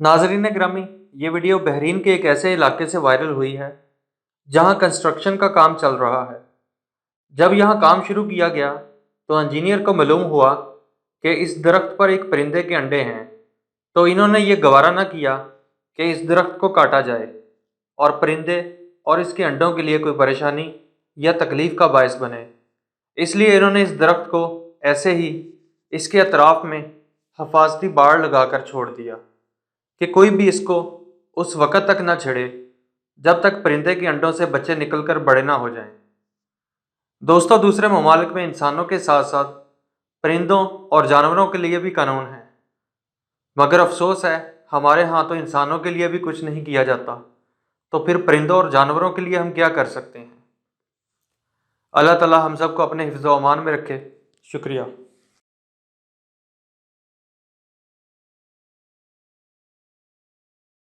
नाजरीन ग्रामी, ये वीडियो बहरीन के एक ऐसे इलाके से वायरल हुई है जहां कंस्ट्रक्शन का काम चल रहा है। जब यहां काम शुरू किया गया तो इंजीनियर को मालूम हुआ कि इस दरख्त पर एक परिंदे के अंडे हैं। तो इन्होंने ये गवारा न किया कि इस दरख्त को काटा जाए और परिंदे और इसके अंडों के लिए कोई परेशानी या तकलीफ का बायस बने। इसलिए इन्होंने इस दरख्त को ऐसे ही इसके अतराफ में हफाजती बाड़ लगाकर छोड़ दिया कि कोई भी इसको उस वक़्त तक ना छेड़े जब तक परिंदे के अंडों से बच्चे निकलकर बड़े ना हो जाएं। दोस्तों, दूसरे ममालिक में इंसानों के साथ साथ परिंदों और जानवरों के लिए भी कानून है, मगर अफसोस है हमारे यहाँ तो इंसानों के लिए भी कुछ नहीं किया जाता। तो फिर परिंदों और जानवरों के लिए हम क्या कर सकते हैं? अल्लाह ताला हम सबको अपने हिफ्ज़ व अमान में रखे। शुक्रिया।